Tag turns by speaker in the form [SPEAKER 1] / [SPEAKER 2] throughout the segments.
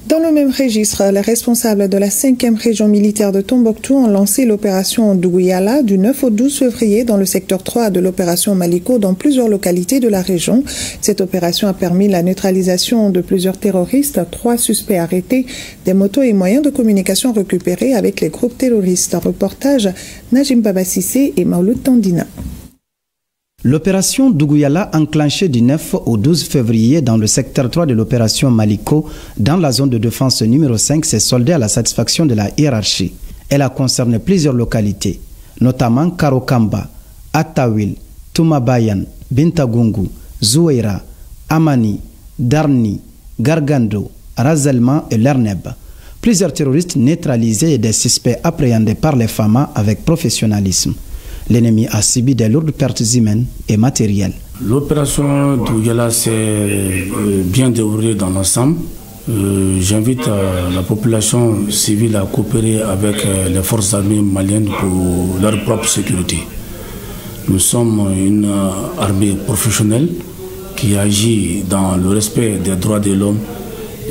[SPEAKER 1] Dans le même registre, les responsables de la 5e région militaire de Tombouctou ont lancé l'opération Dougouyala du 9 au 12 février dans le secteur 3 de l'opération Maliko dans plusieurs localités de la région. Cette opération a permis la neutralisation de plusieurs terroristes, 3 suspects arrêtés, des motos et moyens de communication récupérés avec les groupes terroristes. Reportage Najim Babasissé et Mauloud Tandina.
[SPEAKER 2] L'opération Dougouyala, enclenchée du 9 au 12 février dans le secteur 3 de l'opération Maliko, dans la zone de défense numéro 5, s'est soldée à la satisfaction de la hiérarchie. Elle a concerné plusieurs localités, notamment Karokamba, Attawil, Toumabayan, Bintagungu, Zoueira, Amani, Darni, Gargando, Razelman et Lerneb. Plusieurs terroristes neutralisés et des suspects appréhendés par les FAMA avec professionnalisme. L'ennemi a subi des lourdes pertes humaines et matérielles.
[SPEAKER 3] L'opération Dougouyala s'est bien déroulée dans l'ensemble. J'invite la population civile à coopérer avec les forces armées maliennes pour leur propre sécurité. Nous sommes une armée professionnelle qui agit dans le respect des droits de l'homme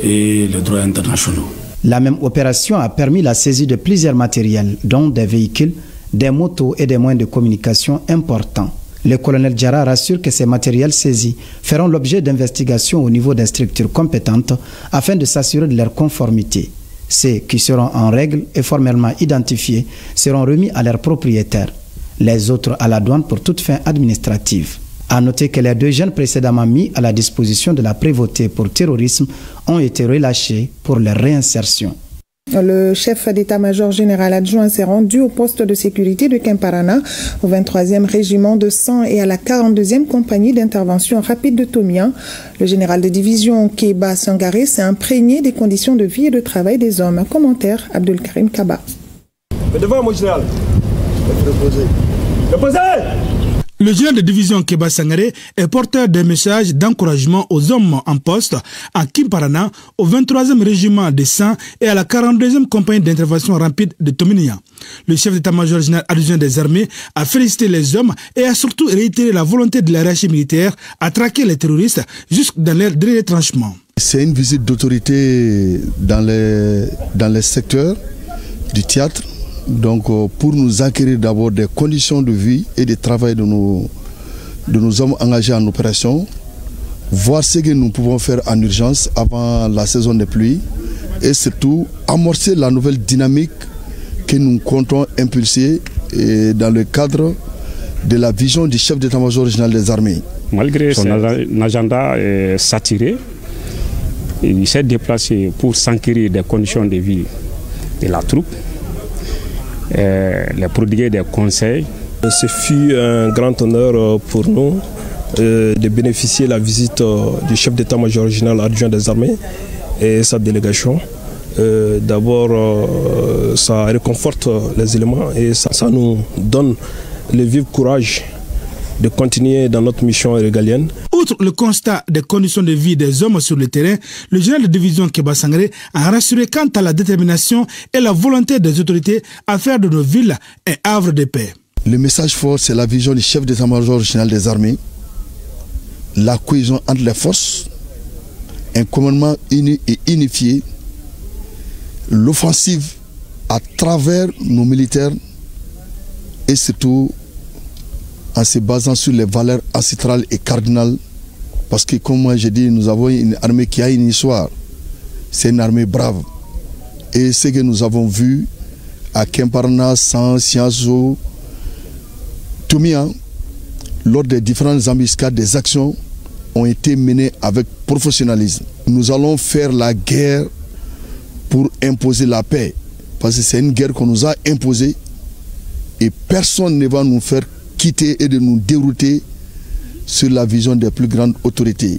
[SPEAKER 3] et les droits internationaux.
[SPEAKER 2] La même opération a permis la saisie de plusieurs matériels, dont des véhicules, des motos et des moyens de communication importants. Le colonel Diarra rassure que ces matériels saisis feront l'objet d'investigations au niveau des structures compétentes afin de s'assurer de leur conformité. Ceux qui seront en règle et formellement identifiés seront remis à leurs propriétaires, les autres à la douane pour toute fin administrative. A noter que les 2 jeunes précédemment mis à la disposition de la prévôté pour terrorisme ont été relâchés pour leur réinsertion.
[SPEAKER 1] Le chef d'état-major général adjoint s'est rendu au poste de sécurité de Kimparana, au 23e régiment de sang et à la 42e compagnie d'intervention rapide de Tomian. Le général de division Keba Sangaré s'est imprégné des conditions de vie et de travail des hommes. Commentaire Abdul Karim Kaba.
[SPEAKER 4] Devant mon général.
[SPEAKER 5] Le général de division Keba Sangaré est porteur des messages d'encouragement aux hommes en poste à Kimparana, au 23e régiment de sang et à la 42e compagnie d'intervention rapide de Tominia. Le chef d'état-major général adjoint des armées a félicité les hommes et a surtout réitéré la volonté de la hiérarchie militaire à traquer les terroristes jusque dans leur dernier retranchement.
[SPEAKER 6] C'est une visite d'autorité dans les secteurs du théâtre. Donc pour nous acquérir d'abord des conditions de vie et de travail de nos hommes engagés en opération, voir ce que nous pouvons faire en urgence avant la saison des pluies et surtout amorcer la nouvelle dynamique que nous comptons impulser dans le cadre de la vision du chef d'état-major régional des armées.
[SPEAKER 7] Malgré son agenda saturé, il s'est déplacé pour s'enquérir des conditions de vie de la troupe, les prodiguer des conseils.
[SPEAKER 4] Ce fut un grand honneur pour nous de bénéficier de la visite du chef d'état-major régional adjoint des armées et sa délégation. D'abord, ça réconforte les éléments et ça nous donne le vif courage de continuer dans notre mission régalienne.
[SPEAKER 5] Outre le constat des conditions de vie des hommes sur le terrain, le général de division Keba Sangaré a rassuré quant à la détermination et la volonté des autorités à faire de nos villes un havre de paix.
[SPEAKER 6] Le message fort, c'est la vision du chef d'état-major régional des armées, la cohésion entre les forces, un commandement uni et unifié, l'offensive à travers nos militaires et surtout en se basant sur les valeurs ancestrales et cardinales, parce que comme moi j'ai dit, nous avons une armée qui a une histoire, c'est une armée brave. Et ce que nous avons vu à Kimparana, Sianzo, Tomian, lors des différentes embuscades, des actions ont été menées avec professionnalisme. Nous allons faire la guerre pour imposer la paix, parce que c'est une guerre qu'on nous a imposée et personne ne va nous faire quitter et de nous dérouter sur la vision des plus grandes autorités.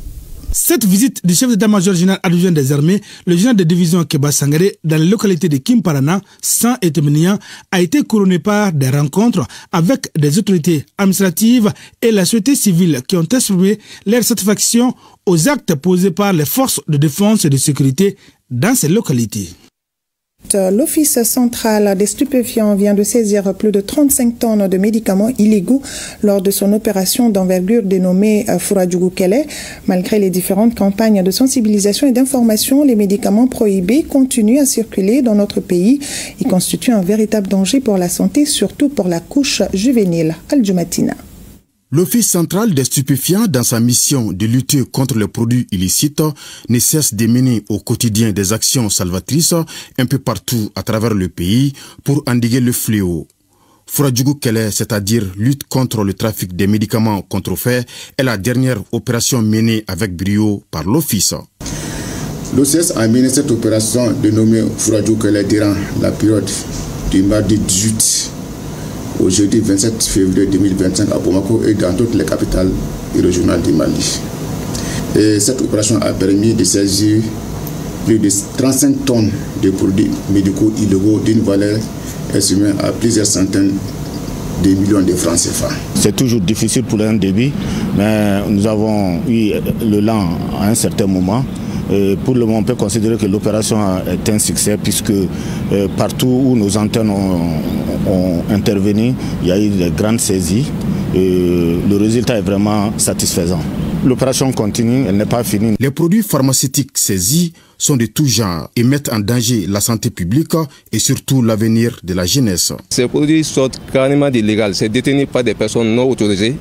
[SPEAKER 5] Cette visite du chef d'état-major général adjoint des armées, le général de division Keba Sangaré, dans la localité de Kimparana, San et Temenia, a été couronnée par des rencontres avec des autorités administratives et la société civile qui ont exprimé leur satisfaction aux actes posés par les forces de défense et de sécurité dans ces localités.
[SPEAKER 1] L'Office central des stupéfiants vient de saisir plus de 35 tonnes de médicaments illégaux lors de son opération d'envergure dénommée Fura-Djougou-Kélé. Malgré les différentes campagnes de sensibilisation et d'information, les médicaments prohibés continuent à circuler dans notre pays. Ils constituent un véritable danger pour la santé, surtout pour la couche juvénile. Al-Jumatina.
[SPEAKER 8] L'Office central des stupéfiants, dans sa mission de lutter contre les produits illicites, ne cesse de mener au quotidien des actions salvatrices un peu partout à travers le pays pour endiguer le fléau. Fura-Djougou-Kélé, c'est-à-dire lutte contre le trafic des médicaments contrefaits, est la dernière opération menée avec brio par l'Office.
[SPEAKER 9] L'OCS a mené cette opération dénommée Fura-Djougou-Kélé durant la période du mardi 18 au jeudi 27 février 2025 à Bamako et dans toutes les capitales et régionales du Mali. Et cette opération a permis de saisir plus de 35 tonnes de produits médicaux illégaux d'une valeur estimée à plusieurs centaines de millions de francs CFA.
[SPEAKER 10] C'est toujours difficile pour un débit, mais nous avons eu le lan à un certain moment. Pour le moment, on peut considérer que l'opération est un succès puisque partout où nos antennes ont intervenu, il y a eu de grandes saisies. Le résultat est vraiment satisfaisant. L'opération continue, elle n'est pas finie.
[SPEAKER 8] Les produits pharmaceutiques saisis sont de tout genre et mettent en danger la santé publique et surtout l'avenir de la jeunesse.
[SPEAKER 11] Ces produits sont carrément illégaux, c'est détenu par des personnes non autorisées.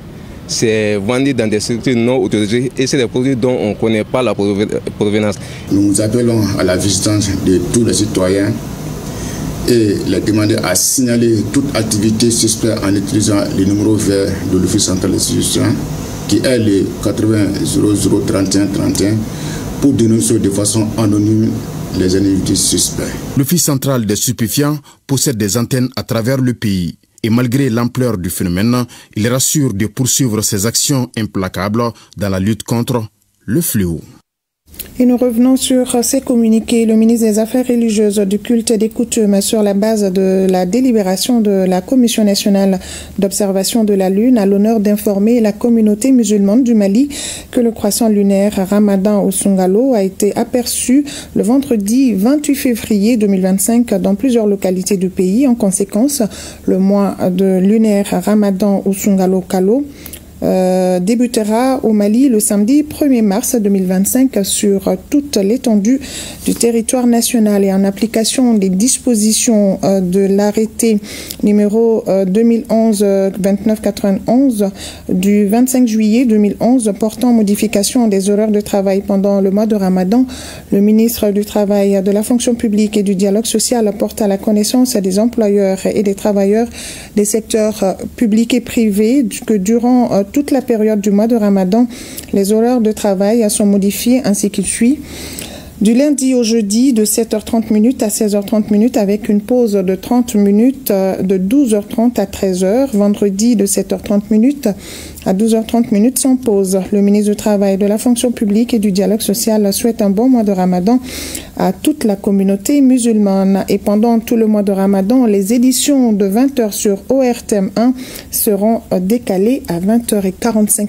[SPEAKER 11] C'est vendu dans des structures non autorisées et c'est des produits dont on ne connaît pas la provenance.
[SPEAKER 9] Nous appelons à la vigilance de tous les citoyens et les demander à signaler toute activité suspecte en utilisant le numéro vert de l'Office central des stupéfiants qui est le 80 00 31 31 pour dénoncer de façon anonyme les individus suspects.
[SPEAKER 8] L'Office central des stupéfiants possède des antennes à travers le pays. Et malgré l'ampleur du phénomène, il rassure de poursuivre ses actions implacables dans la lutte contre le fléau.
[SPEAKER 1] Et nous revenons sur ces communiqués. Le ministre des Affaires religieuses, du culte et des coutumes, sur la base de la délibération de la Commission nationale d'observation de la Lune, a l'honneur d'informer la communauté musulmane du Mali que le croissant lunaire Ramadan au Sungalo a été aperçu le vendredi 28 février 2025 dans plusieurs localités du pays. En conséquence, le mois de lunaire Ramadan au Sungalo Kalo débutera au Mali le samedi 1er mars 2025 sur toute l'étendue du territoire national et en application des dispositions de l'arrêté numéro 2011-2991 du 25 juillet 2011 portant modification des horaires de travail pendant le mois de Ramadan. Le ministre du Travail, de la Fonction publique et du Dialogue social porte à la connaissance des employeurs et des travailleurs des secteurs publics et privés que durant toute la période du mois de Ramadan, les horaires de travail sont modifiés ainsi qu'il suit. Du lundi au jeudi, de 7h30 à 16h30 avec une pause de 30 minutes de 12h30 à 13h. Vendredi, de 7h30 à 12h30 sans pause. Le ministre du Travail, de la Fonction publique et du Dialogue social souhaite un bon mois de Ramadan à toute la communauté musulmane. Et pendant tout le mois de Ramadan, les éditions de 20h sur ORTM 1 seront décalées à 20h45.